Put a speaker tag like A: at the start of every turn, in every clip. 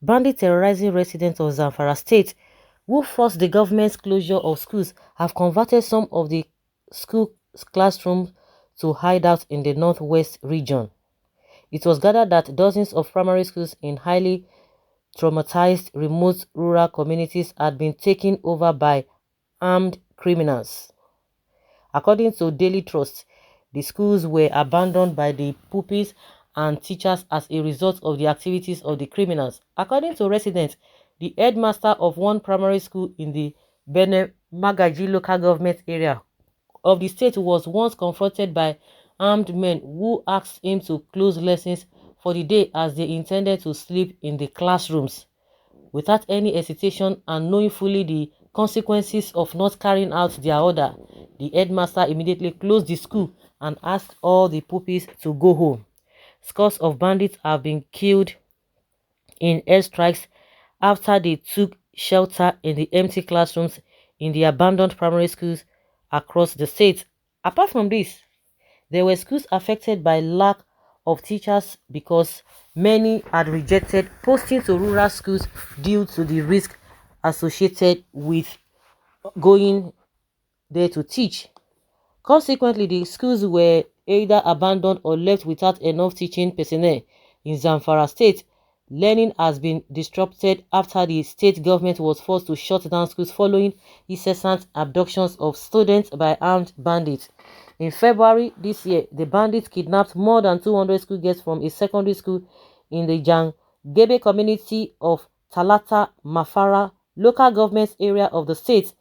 A: bandits terrorizing residents of Zamfara State who forced the government's closure of schools have converted some of the school classrooms to hideouts in the northwest region. It was gathered that dozens of primary schools in highly traumatized remote rural communities had been taken over by armed criminals. According to Daily Trust, the schools were abandoned by the pupils and teachers as a result of the activities of the criminals. According to residents, the headmaster of one primary school in the Bene Magaji local government area of the state was once confronted by armed men who asked him to close lessons for the day as they intended to sleep in the classrooms. Without any hesitation and knowing fully the consequences of not carrying out their order, the headmaster immediately closed the school and asked all the pupils to go home. Scores of bandits have been killed in airstrikes after they took shelter in the empty classrooms in the abandoned primary schools across the state. Apart from this, there were schools affected by lack of teachers because many had rejected posting to rural schools due to the risk associated with going there to teach. Consequently, the schools were either abandoned or left without enough teaching personnel. In Zamfara State, learning has been disrupted after the state government was forced to shut down schools following incessant abductions of students by armed bandits. In February this year, the bandits kidnapped more than 200 school girls from a secondary school in the Jangebe community of Talata Mafara local government area of the state,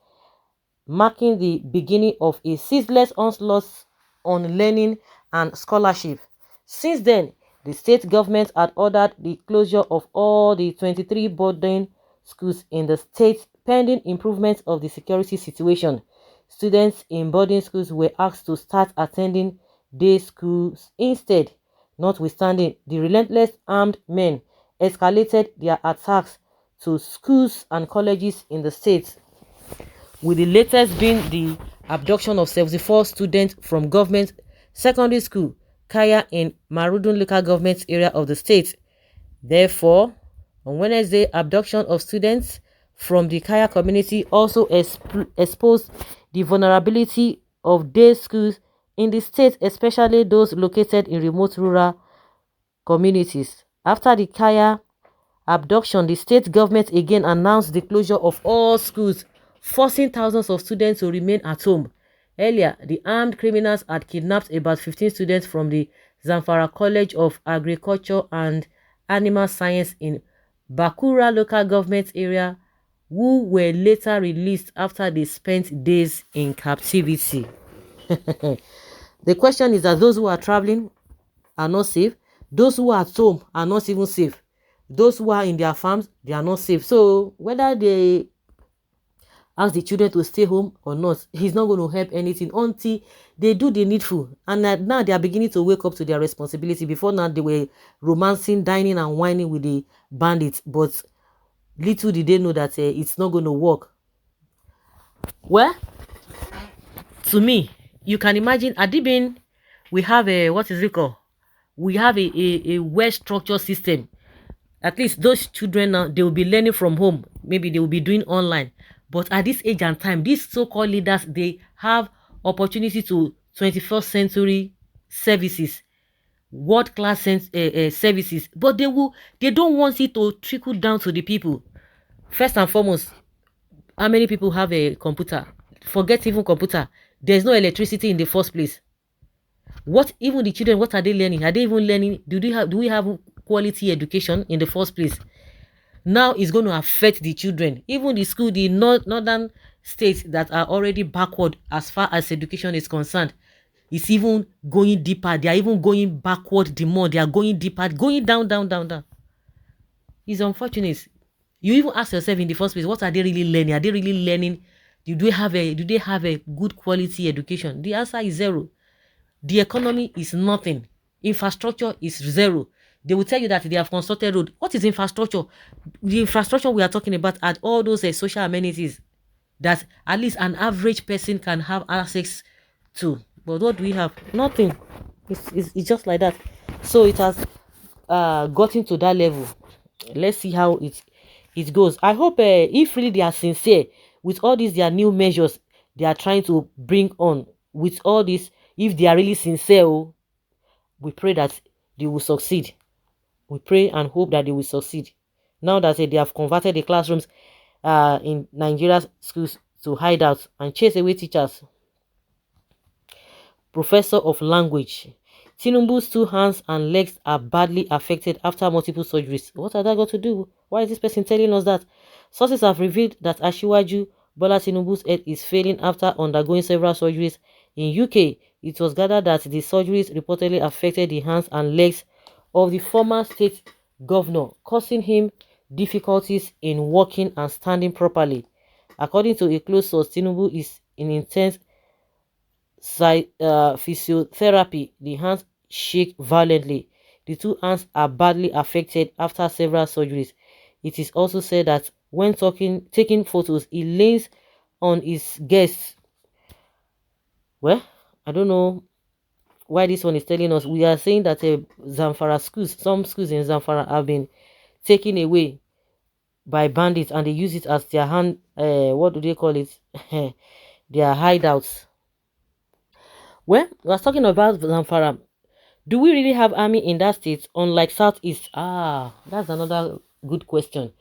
A: marking the beginning of a ceaseless onslaught on learning and scholarship. Since then, the state government had ordered the closure of all the 23 boarding schools in the state pending improvements of the security situation. Students in boarding schools were asked to start attending day schools instead. Notwithstanding, the relentless armed men escalated their attacks to schools and colleges in the state, with the latest being the abduction of 74 students from government secondary school Kaya in Marudun local government area of the state. Therefore, on Wednesday, abduction of students from the Kaya community also exposed the vulnerability of day schools in the state, especially those located in remote rural communities. After the Kaya abduction, the state government again announced the closure of all schools, forcing thousands of students to remain at home. Earlier, the armed criminals had kidnapped about 15 students from the Zamfara College of Agriculture and Animal Science in Bakura local government area, who were later released after they spent days in captivity. The question is that those who are traveling are not safe. Those who are at home are not even safe. Those who are in their farms, they are not safe. So whether they ask the children to stay home or not, he's not going to help anything until they do the needful. And now they are beginning to wake up to their responsibility. Before now, they were romancing, dining and whining with the bandits. But little did they know that it's not going to work. Well, to me, you can imagine, Adibin, we have a, what is it called? We have a well-structured system. At least those children now, they will be learning from home. Maybe they will be doing online. But at this age and time, these so-called leaders, they have opportunity to 21st century services, world-class services. But they don't want it to trickle down to the people. First and foremost, how many people have a computer? Forget even computer. There's no electricity in the first place. What even the children? What are they learning? Are they even learning? Do we have quality education in the first place? Now it's going to affect the children. Even the school, the northern states that are already backward as far as education is concerned, it's even going deeper. They are even going backward the more. They are going deeper, going down. It's unfortunate. You even ask yourself in the first place, what are they really learning? Are they really learning? Do they have a good quality education? The answer is zero. The economy is nothing. Infrastructure is zero. They will tell you that they have constructed road. What is infrastructure? The infrastructure we are talking about are all those social amenities that at least an average person can have access to. But what do we have? Nothing. It's just like that. So it has gotten to that level. let's see how it goes. I hope if really they are sincere with all these their new measures they are trying to bring on with all this, if they are really sincere, oh, we pray that they will succeed. We pray and hope that they will succeed. Now that they have converted the classrooms in Nigeria's schools to hideouts and chase away teachers. Professor of language. Tinubu's 2 hands and legs are badly affected after multiple surgeries. What has that got to do? Why is this person telling us that? Sources have revealed that Asiwaju Bola Tinubu's head is failing after undergoing several surgeries. In UK, it was gathered that the surgeries reportedly affected the hands and legs of the former state governor, causing him difficulties in walking and standing properly. According to a close source, Tinubu is in intense physiotherapy. The hands shake violently. The 2 hands are badly affected after several surgeries. It is also said that when taking photos, he leans on his guests. Well, I don't know why this one is telling us. We are saying that Zamfara schools, some schools in Zamfara have been taken away by bandits and they use it as their hand, what do they call it? Their hideouts. Well, we are talking about Zamfara. Do we really have army in that state, unlike Southeast? That's another good question.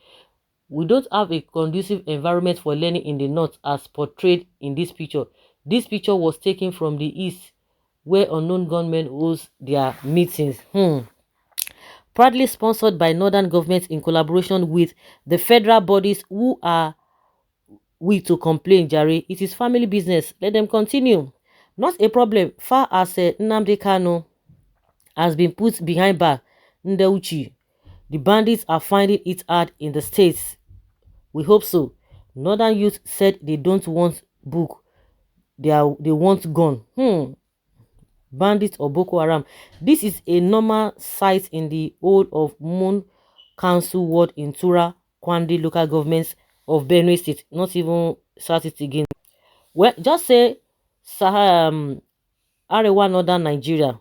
A: We don't have a conducive environment for learning in the north as portrayed in this picture. This picture was taken from the east, where unknown gunmen host their meetings. Proudly sponsored by northern governments in collaboration with the federal bodies. Who are we to complain, Jerry? It is family business. Let them continue. Not a problem. Far as Nnamdi Kanu has been put behind bar, Ndeuchi, the bandits are finding it hard in the states. We hope so. Northern youth said they don't want book. They want gun. Bandits or Boko Haram. This is a normal sight in the whole of Moon Council ward in Tura, Kwandi local governments of Benue State. Not even Southeast again. Well, just say Arewa Northern Nigeria.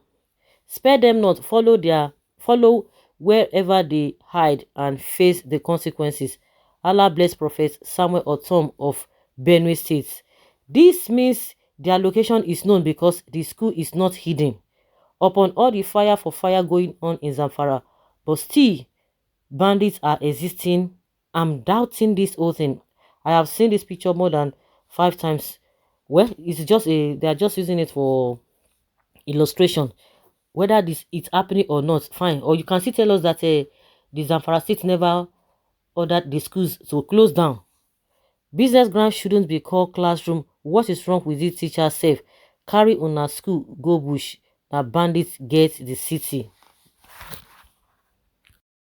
A: Spare them not, follow wherever they hide and face the consequences. Allah bless Prophet Samuel Otom of Benue State. This means their location is known because the school is not hidden. Upon all the fire for fire going on in Zamfara, but still bandits are existing. I'm doubting this whole thing. I have seen this picture more than 5 times. Well, it's just they are just using it for illustration. Whether this it's happening or not, fine. Or you can still tell us that the Zamfara state never ordered the schools to close down. Business ground shouldn't be called classroom. What is wrong with this teacher safe? Carry on a school, go bush. Now bandits get the city.